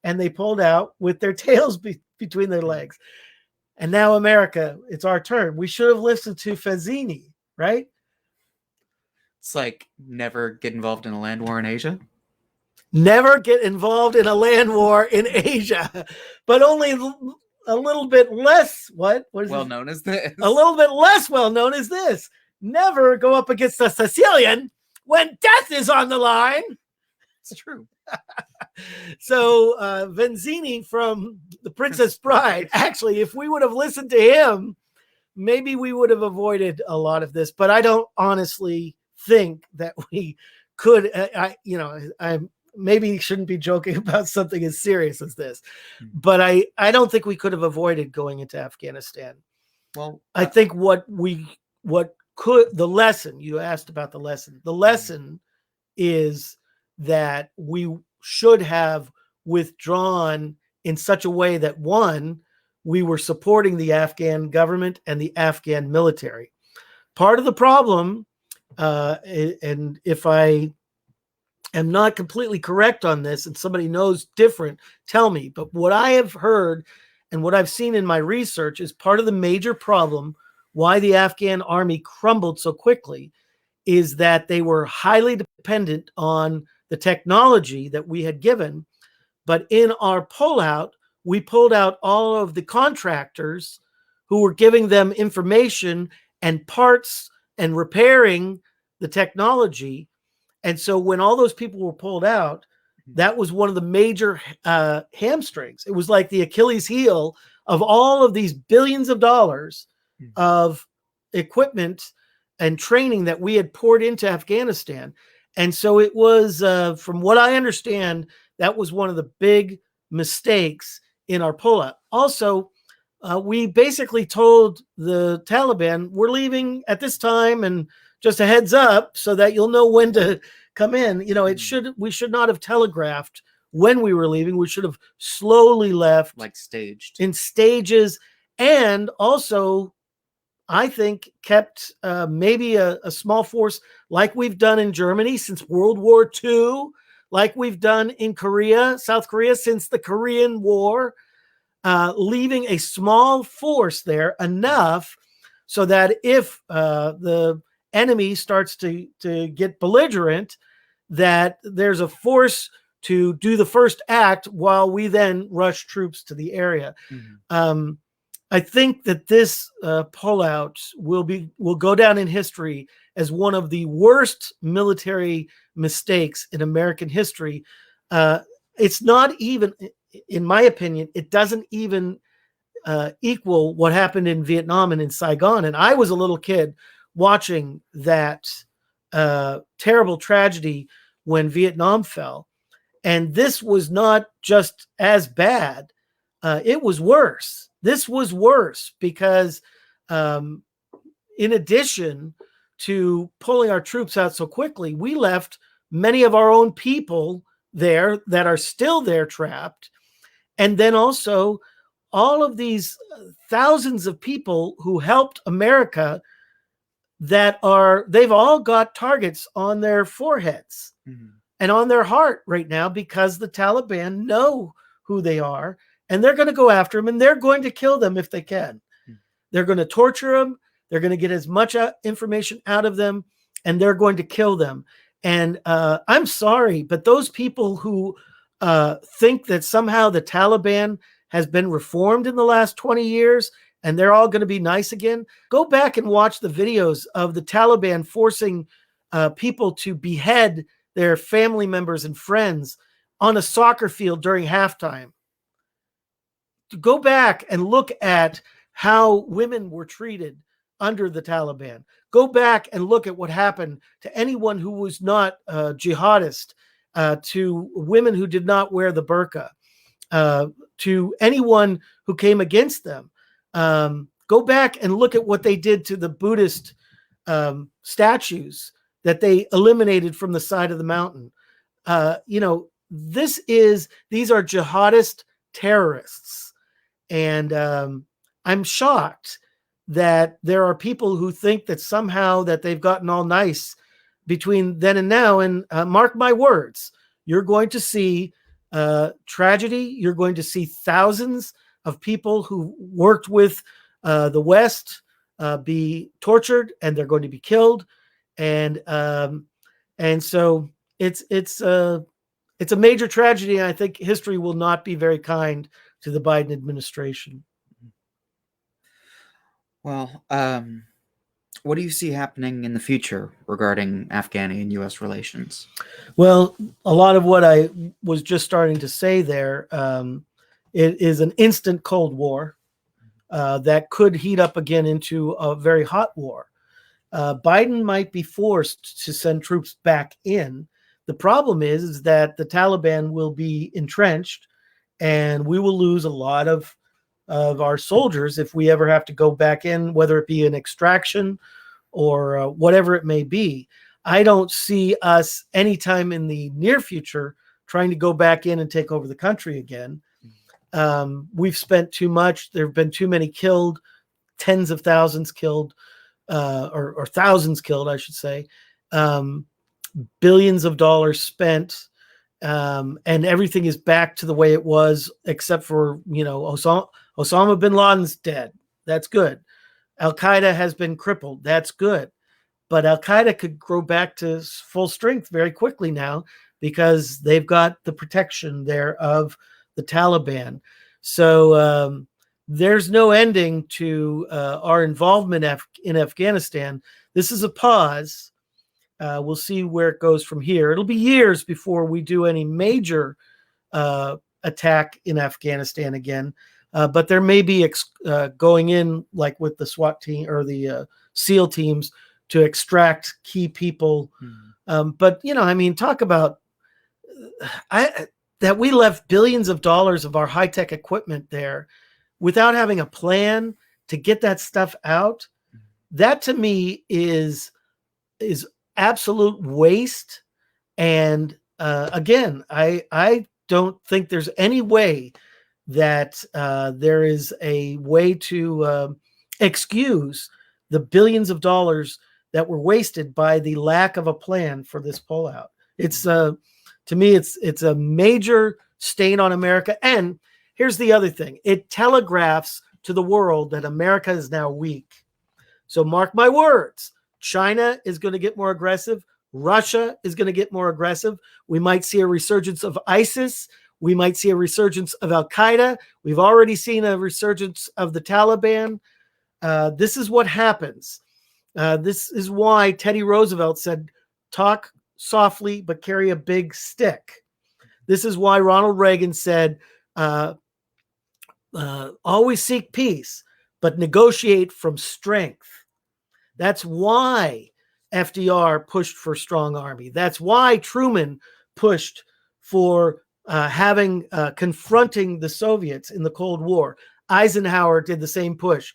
and they pulled out with their tails between their legs. And now America, it's our turn. We should have listened to Fazzini, right? It's like never get involved in a land war in Asia. Never get involved in a land war in Asia, but only a little bit less, what is well it? known as this. A little bit less well known as this. Never go up against a Sicilian when death is on the line. It's true. So Vanzini from The Princess Bride, actually, if we would have listened to him, maybe we would have avoided a lot of this. But I don't honestly think that we could. I maybe shouldn't be joking about something as serious as this, but I don't think we could have avoided going into Afghanistan. Well, I think the lesson you asked about, the lesson is that we should have withdrawn in such a way that, one, we were supporting the Afghan government and the Afghan military. Part of the problem, and if I am not completely correct on this and somebody knows different, tell me, but what I have heard and what I've seen in my research is part of the major problem why the Afghan army crumbled so quickly is that they were highly dependent on the technology that we had given. But in our pullout, we pulled out all of the contractors who were giving them information and parts and repairing the technology. And so when all those people were pulled out, that was one of the major hamstrings. It was like the Achilles heel of all of these billions of dollars of equipment and training that we had poured into Afghanistan. And so it was, from what I understand, that was one of the big mistakes in our pullout. Also, we basically told the Taliban, we're leaving at this time, and just a heads up so that you'll know when to come in. We should not have telegraphed when we were leaving. We should have slowly left, like staged in stages, and also I think kept maybe a small force like we've done in Germany since World War II, like we've done in Korea, South Korea since the Korean War, leaving a small force there enough so that if the enemy starts to get belligerent, that there's a force to do the first act while we then rush troops to the area. Mm-hmm. I think that this pullout will go down in history as one of the worst military mistakes in American history. It's not even, in my opinion, it doesn't even equal what happened in Vietnam and in Saigon. And I was a little kid watching that terrible tragedy when Vietnam fell. And this was not just as bad. It was worse. This was worse because in addition to pulling our troops out so quickly, we left many of our own people there that are still there trapped. And then also all of these thousands of people who helped America they've all got targets on their foreheads and on their heart right now because the Taliban know who they are. And they're going to go after them, and they're going to kill them if they can. They're going to torture them. They're going to get as much information out of them, and they're going to kill them. And I'm sorry, but those people who think that somehow the Taliban has been reformed in the last 20 years and they're all going to be nice again, go back and watch the videos of the Taliban forcing people to behead their family members and friends on a soccer field during halftime. To go back and look at how women were treated under the Taliban. Go back and look at what happened to anyone who was not a jihadist to women who did not wear the burqa, to anyone who came against them. Go back and look at what they did to the Buddhist statues that they eliminated from the side of the mountain. These are jihadist terrorists. And I'm shocked that there are people who think that somehow that they've gotten all nice between then and now. And mark my words, you're going to see tragedy. You're going to see thousands of people who worked with the West be tortured, and they're going to be killed. And so it's a major tragedy. And I think history will not be very kind to the Biden administration. Well, what do you see happening in the future regarding Afghani and U.S. relations? Well, a lot of what I was just starting to say there, it is an instant Cold War that could heat up again into a very hot war. Biden might be forced to send troops back in. The problem is that the Taliban will be entrenched, and we will lose a lot of our soldiers if we ever have to go back in, whether it be an extraction or whatever it may be. I don't see us anytime in the near future trying to go back in and take over the country again. We've spent too much. There have been too many killed, tens of thousands killed, or thousands killed, I should say. Billions of dollars spent. And everything is back to the way it was, except for, Osama bin Laden's dead. That's good. Al-Qaeda has been crippled. That's good. But Al-Qaeda could grow back to full strength very quickly now because they've got the protection there of the Taliban. So there's no ending to our involvement in Afghanistan. This is a pause. We'll see where it goes from here. It'll be years before we do any major attack in Afghanistan again. But there may be going in, like with the SWAT team or the SEAL teams, to extract key people. But, talk about that we left billions of dollars of our high-tech equipment there without having a plan to get that stuff out. That to me is absolute waste. And again, I don't think there's any way that there is a way to excuse the billions of dollars that were wasted by the lack of a plan for this pullout. It's to me, it's a major stain on America. And here's the other thing: it telegraphs to the world that America is now weak. So mark my words. China is going to get more aggressive. Russia is going to get more aggressive. We might see a resurgence of ISIS. We might see a resurgence of Al-Qaeda. We've already seen a resurgence of the Taliban. This is what happens. This is why Teddy Roosevelt said, talk softly, but carry a big stick. This is why Ronald Reagan said, always seek peace, but negotiate from strength. That's why FDR pushed for strong army. That's why Truman pushed for confronting the Soviets in the Cold War. Eisenhower did the same push.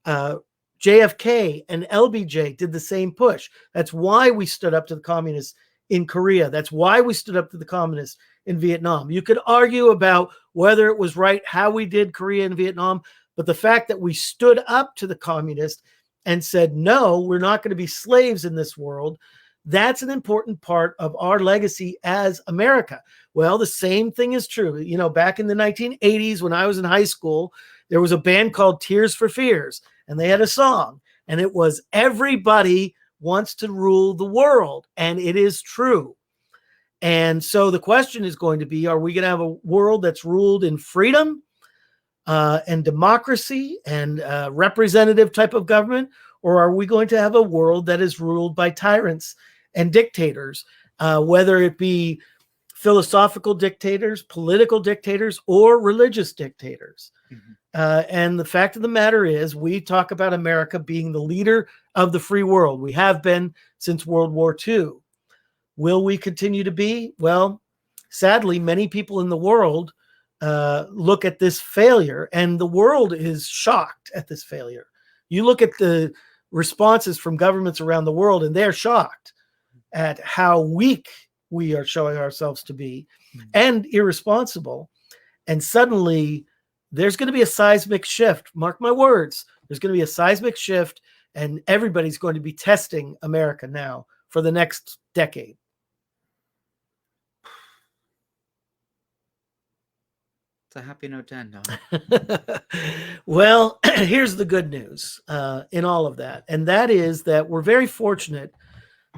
JFK and LBJ did the same push. That's why we stood up to the communists in Korea. That's why we stood up to the communists in Vietnam. You could argue about whether it was right how we did Korea and Vietnam, but the fact that we stood up to the communists and said, no, we're not going to be slaves in this world, that's an important part of our legacy as America. Well, the same thing is true. Back in the 1980s, when I was in high school, there was a band called Tears for Fears, and they had a song, and it was "Everybody Wants to Rule the World," and it is true. And so the question is going to be, are we going to have a world that's ruled in freedom and democracy and representative type of government, or are we going to have a world that is ruled by tyrants and dictators, whether it be philosophical dictators, political dictators, or religious dictators? Mm-hmm. And the fact of the matter is, we talk about America being the leader of the free world. We have been since World War II. Will we continue to be? Well, sadly, many people in the world look at this failure, and the world is shocked at this failure. You look at the responses from governments around the world, and they're shocked at how weak we are showing ourselves to be and irresponsible. And suddenly there's going to be a seismic shift. Mark my words. There's going to be a seismic shift, and everybody's going to be testing America now for the next decade. It's a happy note to end on. Well, here's the good news in all of that. And that is that we're very fortunate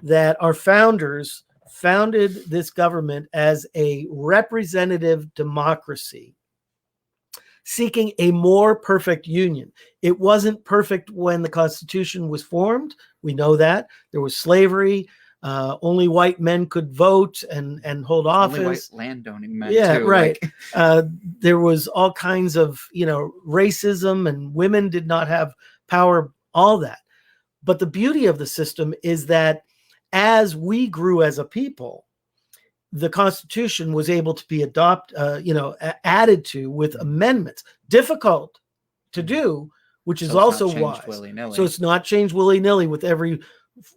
that our founders founded this government as a representative democracy, seeking a more perfect union. It wasn't perfect when the Constitution was formed. We know that. There was slavery. Only white men could vote and hold office. Only white landowning men, yeah, too. right. There was all kinds of, racism, and women did not have power, all that. But the beauty of the system is that as we grew as a people, the Constitution was able to be added to with amendments. Difficult to do, which is also why. So it's not changed willy-nilly with every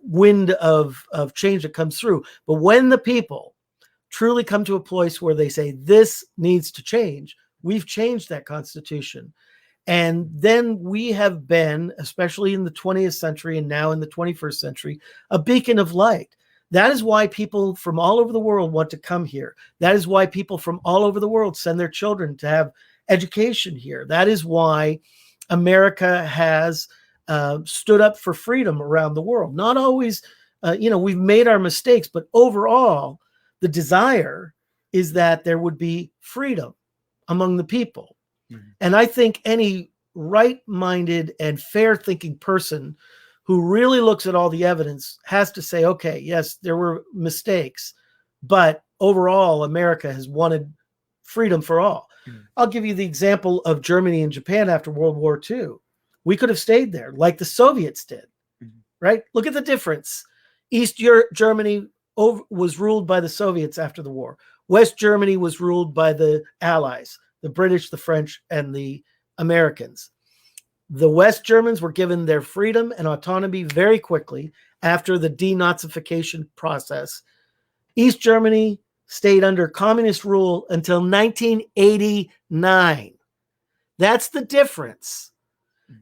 wind of change that comes through. But when the people truly come to a place where they say, this needs to change, we've changed that Constitution. And then we have been, especially in the 20th century and now in the 21st century, a beacon of light. That is why people from all over the world want to come here. That is why people from all over the world send their children to have education here. That is why America has stood up for freedom around the world. Not always, we've made our mistakes, but overall, the desire is that there would be freedom among the people. Mm-hmm. And I think any right-minded and fair-thinking person who really looks at all the evidence has to say, okay, yes, there were mistakes, but overall, America has wanted freedom for all. Mm-hmm. I'll give you the example of Germany and Japan after World War II. We could have stayed there like the Soviets did, mm-hmm. right? Look at the difference. East Germany was ruled by the Soviets after the war. West Germany was ruled by the Allies, the British, the French, and the Americans. The West Germans were given their freedom and autonomy very quickly after the denazification process. East Germany stayed under communist rule until 1989. That's the difference.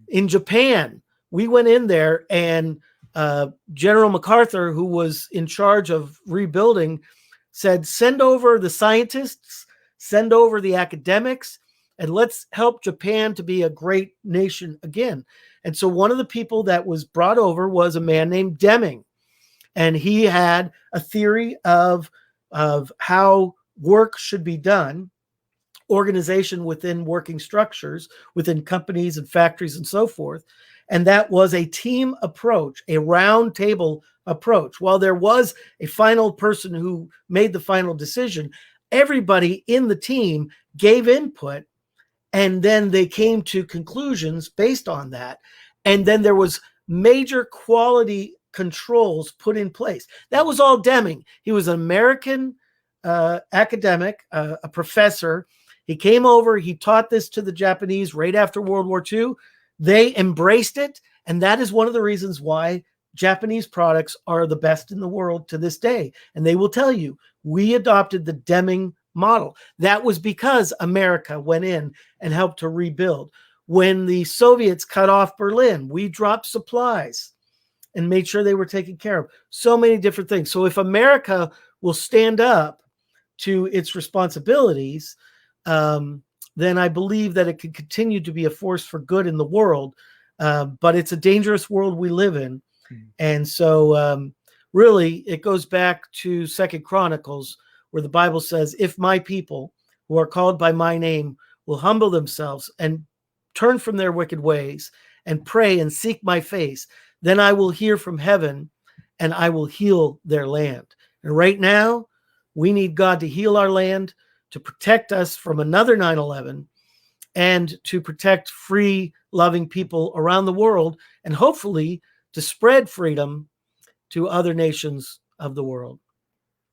In Japan, we went in there, and General MacArthur, who was in charge of rebuilding, said, send over the scientists, send over the academics, and let's help Japan to be a great nation again. And so one of the people that was brought over was a man named Deming. And he had a theory of how work should be done, organization within working structures, within companies and factories and so forth. And that was a team approach, a round table approach. While there was a final person who made the final decision, everybody in the team gave input, and then they came to conclusions based on that. And then there was major quality controls put in place. That was all Deming. He was an American academic, a professor. He came over, he taught this to the Japanese right after World War II. They embraced it, and that is one of the reasons why Japanese products are the best in the world to this day. And they will tell you, we adopted the Deming model. That was because America went in and helped to rebuild. When the Soviets cut off Berlin, we dropped supplies and made sure they were taken care of. So many different things. So if America will stand up to its responsibilities, then I believe that it can continue to be a force for good in the world. But it's a dangerous world we live in. And so really, it goes back to 2 Chronicles, where the Bible says, if my people who are called by my name will humble themselves and turn from their wicked ways and pray and seek my face, then I will hear from heaven and I will heal their land. And right now, we need God to heal our land, to protect us from another 9/11, and to protect free, loving people around the world, and hopefully to spread freedom to other nations of the world.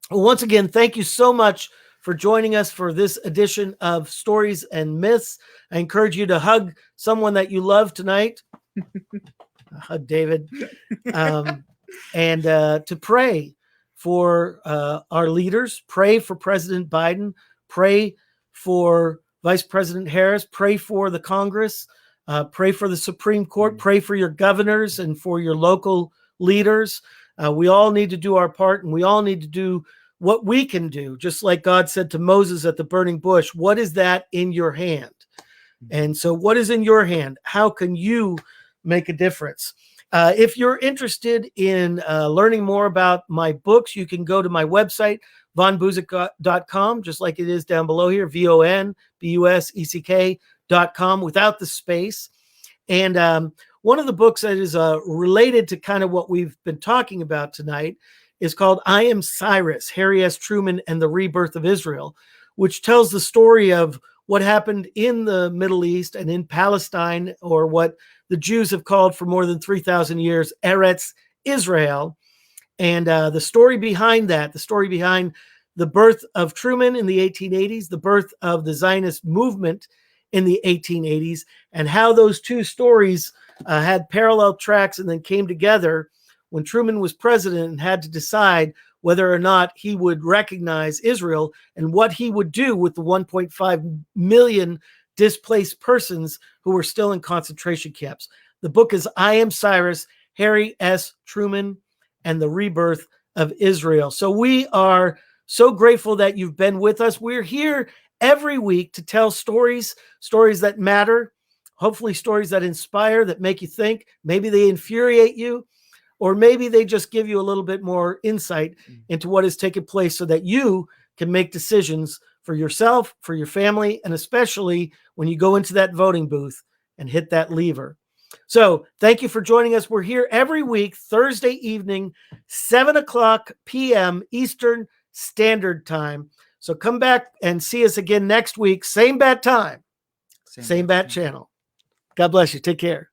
Well, once again, thank you so much for joining us for this edition of Stories and Myths. I encourage you to hug someone that you love tonight. Hug David. And to pray for our leaders, pray for President Biden, pray for Vice President Harris, pray for the Congress, pray for the Supreme Court, pray for your governors and for your local leaders. We all need to do our part, and we all need to do what we can do, just like God said to Moses at the burning bush, what is that in your hand? And so what is in your hand? How can you make a difference? If you're interested in learning more about my books, you can go to my website, vonbuseck.com, just like it is down below here, VONBUSECK.com, without the space. And one of the books that is related to kind of what we've been talking about tonight is called I Am Cyrus, Harry S. Truman and the Rebirth of Israel, which tells the story of what happened in the Middle East and in Palestine, or what the Jews have called for more than 3,000 years, Eretz Israel. And the story behind that, the story behind the birth of Truman in the 1880s, the birth of the Zionist movement in the 1880s, and how those two stories had parallel tracks and then came together when Truman was president and had to decide whether or not he would recognize Israel and what he would do with the 1.5 million displaced persons who were still in concentration camps. The book is I Am Cyrus, Harry S. Truman and the Rebirth of Israel. So we are so grateful that you've been with us. We're here every week to tell stories that matter, hopefully stories that inspire, that make you think. Maybe they infuriate you, or maybe they just give you a little bit more insight into what has taken place so that you can make decisions for yourself, for your family, and especially when you go into that voting booth and hit that lever. So thank you for joining us. We're here every week, Thursday evening, 7:00 p.m. Eastern Standard Time. So come back and see us again next week. Same bat time, same bat channel. God bless you. Take care.